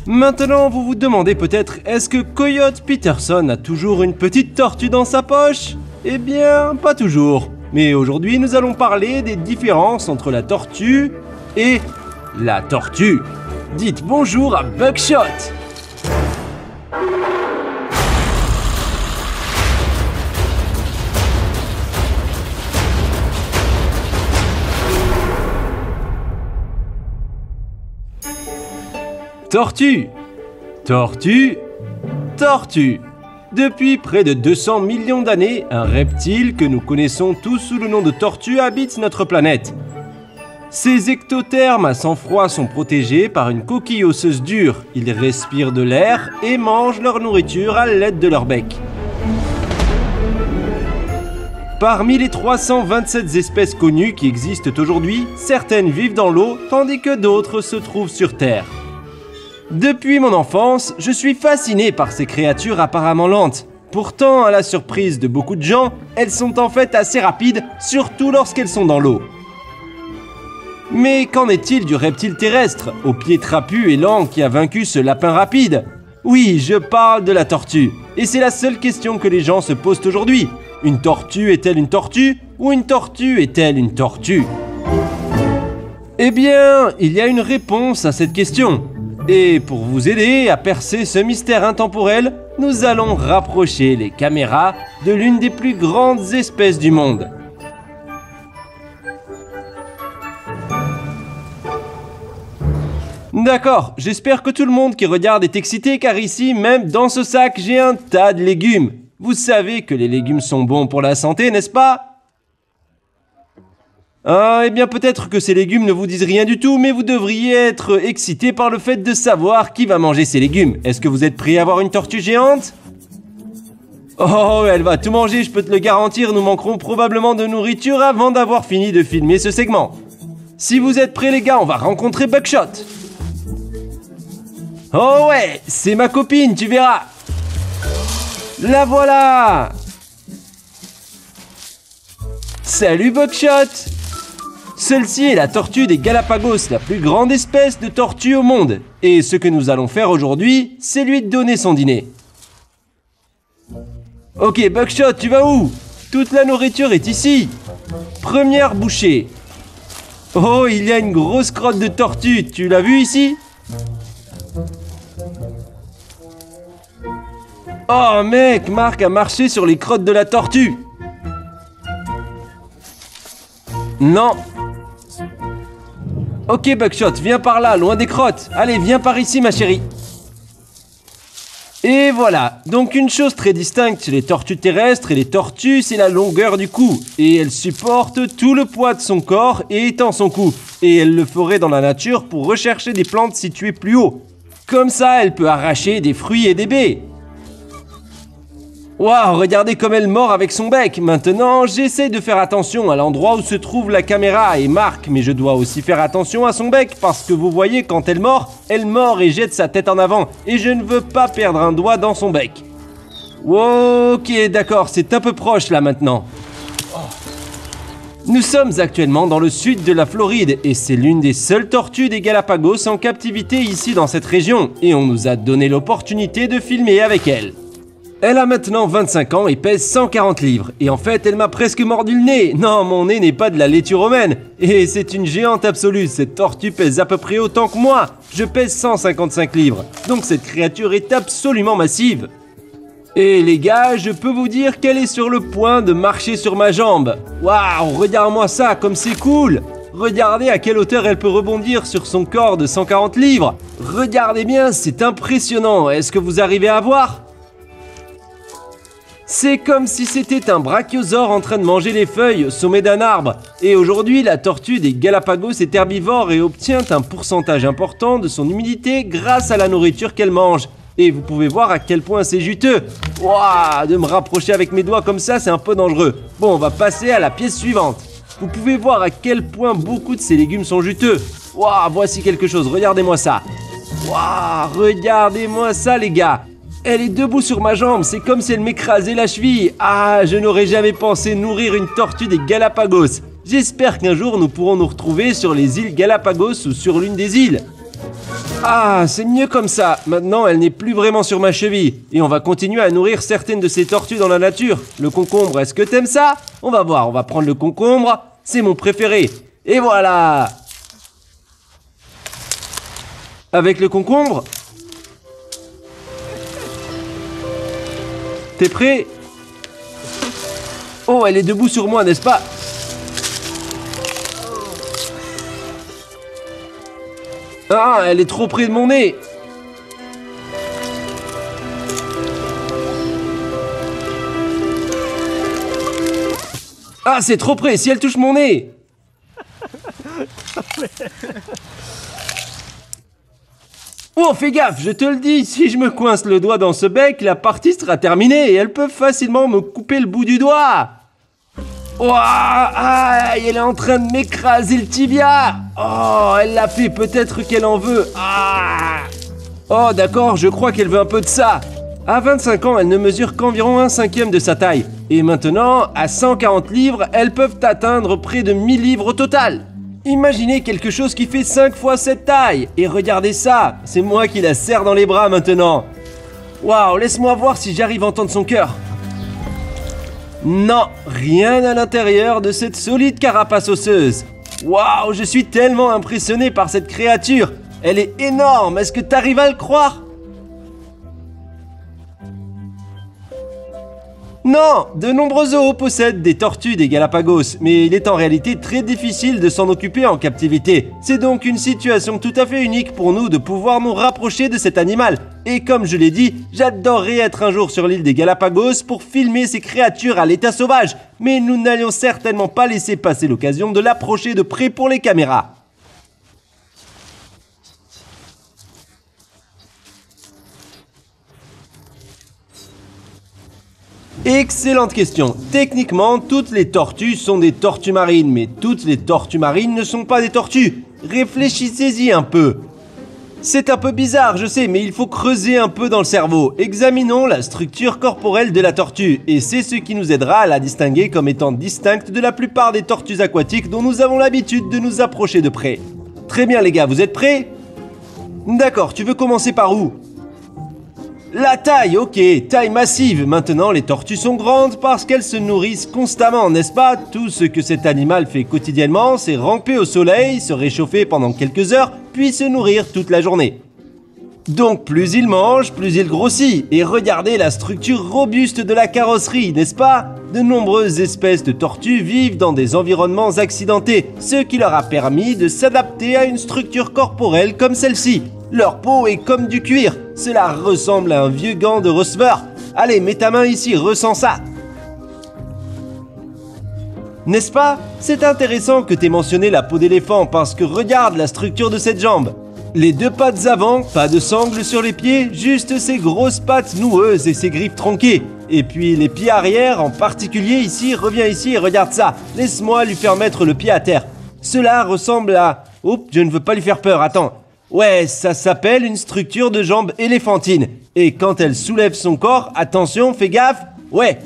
Maintenant, vous vous demandez peut-être, est-ce que Coyote Peterson a toujours une petite tortue dans sa poche? Eh bien, pas toujours. Mais aujourd'hui, nous allons parler des différences entre la tortue et la tortue. Dites bonjour à Buckshot. Tortue, tortue, tortue. Depuis près de 200 millions d'années, un reptile que nous connaissons tous sous le nom de tortue habite notre planète. Ces ectothermes à sang froid sont protégés par une coquille osseuse dure. Ils respirent de l'air et mangent leur nourriture à l'aide de leur bec. Parmi les 327 espèces connues qui existent aujourd'hui, certaines vivent dans l'eau tandis que d'autres se trouvent sur Terre. Depuis mon enfance, je suis fasciné par ces créatures apparemment lentes. Pourtant, à la surprise de beaucoup de gens, elles sont en fait assez rapides, surtout lorsqu'elles sont dans l'eau. Mais qu'en est-il du reptile terrestre, aux pieds trapus et lents qui a vaincu ce lapin rapide? Oui, je parle de la tortue. Et c'est la seule question que les gens se posent aujourd'hui. Une tortue est-elle une tortue? Ou une tortue est-elle une tortue? Eh bien, il y a une réponse à cette question. Et pour vous aider à percer ce mystère intemporel, nous allons rapprocher les caméras de l'une des plus grandes espèces du monde. D'accord, j'espère que tout le monde qui regarde est excité car ici, même dans ce sac, j'ai un tas de légumes. Vous savez que les légumes sont bons pour la santé, n'est-ce pas? Ah, eh bien peut-être que ces légumes ne vous disent rien du tout, mais vous devriez être excité par le fait de savoir qui va manger ces légumes. Est-ce que vous êtes prêt à avoir une tortue géante? Oh, elle va tout manger, je peux te le garantir, nous manquerons probablement de nourriture avant d'avoir fini de filmer ce segment. Si vous êtes prêts les gars, on va rencontrer Buckshot. Oh ouais, c'est ma copine, tu verras. La voilà. Salut Buckshot. Celle-ci est la tortue des Galapagos, la plus grande espèce de tortue au monde. Et ce que nous allons faire aujourd'hui, c'est lui donner son dîner. Ok, Buckshot, tu vas où? Toute la nourriture est ici. Première bouchée. Oh, il y a une grosse crotte de tortue, tu l'as vu ici? Oh mec, Marc a marché sur les crottes de la tortue. Non. Ok Buckshot, viens par là, loin des crottes. Allez, viens par ici ma chérie. Et voilà, donc une chose très distincte chez les tortues terrestres et les tortues, c'est la longueur du cou. Et elles supportent tout le poids de son corps et étend son cou. Et elle le ferait dans la nature pour rechercher des plantes situées plus haut. Comme ça, elle peut arracher des fruits et des baies. Waouh, regardez comme elle mord avec son bec. Maintenant, j'essaie de faire attention à l'endroit où se trouve la caméra et Marc, mais je dois aussi faire attention à son bec parce que vous voyez, quand elle mord et jette sa tête en avant et je ne veux pas perdre un doigt dans son bec. Ok, d'accord, c'est un peu proche là maintenant. Nous sommes actuellement dans le sud de la Floride et c'est l'une des seules tortues des Galapagos en captivité ici dans cette région et on nous a donné l'opportunité de filmer avec elle. Elle a maintenant 25 ans et pèse 140 livres. Et en fait, elle m'a presque mordu le nez. Non, mon nez n'est pas de la laitue romaine. Et c'est une géante absolue. Cette tortue pèse à peu près autant que moi. Je pèse 155 livres. Donc cette créature est absolument massive. Et les gars, je peux vous dire qu'elle est sur le point de marcher sur ma jambe. Waouh, regarde-moi ça, comme c'est cool. Regardez à quelle hauteur elle peut rebondir sur son corps de 140 livres. Regardez bien, c'est impressionnant. Est-ce que vous arrivez à voir ? C'est comme si c'était un brachiosaure en train de manger les feuilles au sommet d'un arbre. Et aujourd'hui, la tortue des Galapagos est herbivore et obtient un pourcentage important de son humidité grâce à la nourriture qu'elle mange. Et vous pouvez voir à quel point c'est juteux. Waouh, de me rapprocher avec mes doigts comme ça, c'est un peu dangereux. Bon, on va passer à la pièce suivante. Vous pouvez voir à quel point beaucoup de ces légumes sont juteux. Waouh, voici quelque chose, regardez-moi ça. Waouh, regardez-moi ça les gars. Elle est debout sur ma jambe, c'est comme si elle m'écrasait la cheville. Ah, je n'aurais jamais pensé nourrir une tortue des Galapagos. J'espère qu'un jour nous pourrons nous retrouver sur les îles Galapagos ou sur l'une des îles. Ah, c'est mieux comme ça. Maintenant, elle n'est plus vraiment sur ma cheville. Et on va continuer à nourrir certaines de ces tortues dans la nature. Le concombre, est-ce que t'aimes ça? On va voir, on va prendre le concombre. C'est mon préféré. Et voilà! Avec le concombre. T'es prêt? Oh, elle est debout sur moi, n'est-ce pas? Ah, elle est trop près de mon nez. Ah, c'est trop près, si elle touche mon nez. Oh, fais gaffe, je te le dis, si je me coince le doigt dans ce bec, la partie sera terminée et elle peut facilement me couper le bout du doigt. Ouah, aïe, elle est en train de m'écraser le tibia. Oh, elle l'a fait, peut-être qu'elle en veut. Ah. Oh, d'accord, je crois qu'elle veut un peu de ça. À 25 ans, elle ne mesure qu'environ 1/5 de sa taille. Et maintenant, à 140 livres, elles peuvent atteindre près de 1000 livres au total. Imaginez quelque chose qui fait 5 fois cette taille. Et regardez ça, c'est moi qui la serre dans les bras maintenant. Waouh, laisse-moi voir si j'arrive à entendre son cœur. Non, rien à l'intérieur de cette solide carapace osseuse. Waouh, je suis tellement impressionné par cette créature. Elle est énorme, est-ce que t'arrives à le croire? Non, de nombreux zoos possèdent des tortues des Galapagos, mais il est en réalité très difficile de s'en occuper en captivité. C'est donc une situation tout à fait unique pour nous de pouvoir nous rapprocher de cet animal. Et comme je l'ai dit, j'adorerais être un jour sur l'île des Galapagos pour filmer ces créatures à l'état sauvage. Mais nous n'allions certainement pas laisser passer l'occasion de l'approcher de près pour les caméras. Excellente question. Techniquement, toutes les tortues sont des tortues marines, mais toutes les tortues marines ne sont pas des tortues. Réfléchissez-y un peu. C'est un peu bizarre, je sais, mais il faut creuser un peu dans le cerveau. Examinons la structure corporelle de la tortue, et c'est ce qui nous aidera à la distinguer comme étant distincte de la plupart des tortues aquatiques dont nous avons l'habitude de nous approcher de près. Très bien les gars, vous êtes prêts? D'accord, tu veux commencer par où? La taille, ok, taille massive. Maintenant, les tortues sont grandes parce qu'elles se nourrissent constamment, n'est-ce pas? Tout ce que cet animal fait quotidiennement, c'est ramper au soleil, se réchauffer pendant quelques heures, puis se nourrir toute la journée. Donc, plus il mange, plus il grossit. Et regardez la structure robuste de la carrosserie, n'est-ce pas? De nombreuses espèces de tortues vivent dans des environnements accidentés, ce qui leur a permis de s'adapter à une structure corporelle comme celle-ci. Leur peau est comme du cuir, cela ressemble à un vieux gant de receveur. Allez, mets ta main ici, ressens ça. N'est-ce pas? C'est intéressant que t'aies mentionné la peau d'éléphant parce que regarde la structure de cette jambe. Les deux pattes avant, pas de sangle sur les pieds, juste ces grosses pattes noueuses et ces griffes tronquées. Et puis les pieds arrière, en particulier ici, reviens ici et regarde ça. Laisse-moi lui faire mettre le pied à terre. Cela ressemble à... Oups, je ne veux pas lui faire peur, attends. Ouais, ça s'appelle une structure de jambe éléphantine. Et quand elle soulève son corps, attention, fais gaffe. Ouais,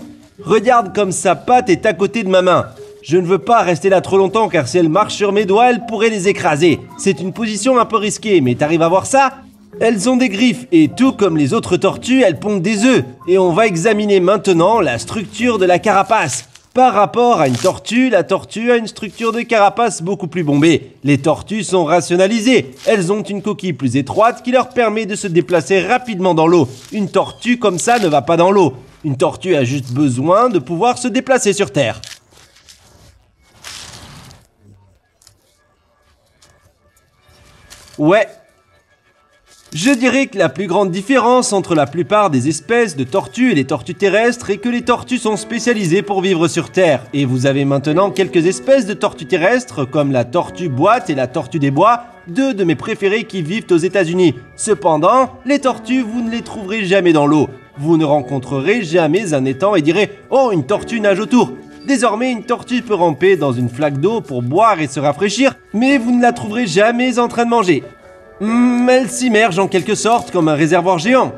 regarde comme sa patte est à côté de ma main. Je ne veux pas rester là trop longtemps car si elle marche sur mes doigts, elle pourrait les écraser. C'est une position un peu risquée, mais t'arrives à voir ça? Elles ont des griffes et tout comme les autres tortues, elles pondent des œufs. Et on va examiner maintenant la structure de la carapace. Par rapport à une tortue, la tortue a une structure de carapace beaucoup plus bombée. Les tortues sont rationalisées. Elles ont une coquille plus étroite qui leur permet de se déplacer rapidement dans l'eau. Une tortue comme ça ne va pas dans l'eau. Une tortue a juste besoin de pouvoir se déplacer sur terre. Ouais. Je dirais que la plus grande différence entre la plupart des espèces de tortues et les tortues terrestres est que les tortues sont spécialisées pour vivre sur Terre. Et vous avez maintenant quelques espèces de tortues terrestres comme la tortue boîte et la tortue des bois, deux de mes préférées qui vivent aux États-Unis. Cependant, les tortues, vous ne les trouverez jamais dans l'eau. Vous ne rencontrerez jamais un étang et direz « Oh, une tortue nage autour !» Désormais, une tortue peut ramper dans une flaque d'eau pour boire et se rafraîchir, mais vous ne la trouverez jamais en train de manger. Elle s'immerge en quelque sorte comme un réservoir géant.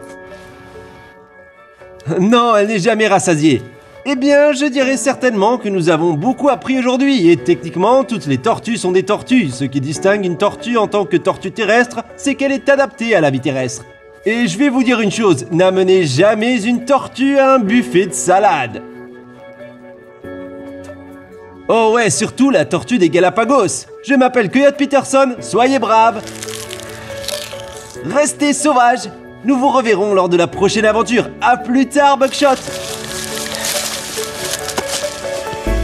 Non, elle n'est jamais rassasiée. Eh bien, je dirais certainement que nous avons beaucoup appris aujourd'hui, et techniquement, toutes les tortues sont des tortues. Ce qui distingue une tortue en tant que tortue terrestre, c'est qu'elle est adaptée à la vie terrestre. Et je vais vous dire une chose, n'amenez jamais une tortue à un buffet de salade. Oh ouais, surtout la tortue des Galapagos. Je m'appelle Coyote Peterson, soyez braves. Restez sauvages. Nous vous reverrons lors de la prochaine aventure. À plus tard, Buckshot.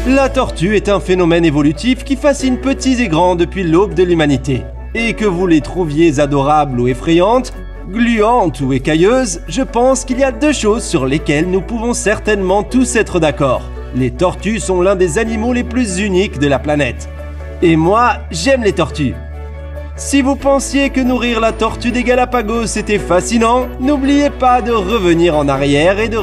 La tortue est un phénomène évolutif qui fascine petits et grands depuis l'aube de l'humanité. Et que vous les trouviez adorables ou effrayantes, gluantes ou écailleuses, je pense qu'il y a deux choses sur lesquelles nous pouvons certainement tous être d'accord. Les tortues sont l'un des animaux les plus uniques de la planète. Et moi, j'aime les tortues. Si vous pensiez que nourrir la tortue des Galapagos était fascinant, n'oubliez pas de revenir en arrière et de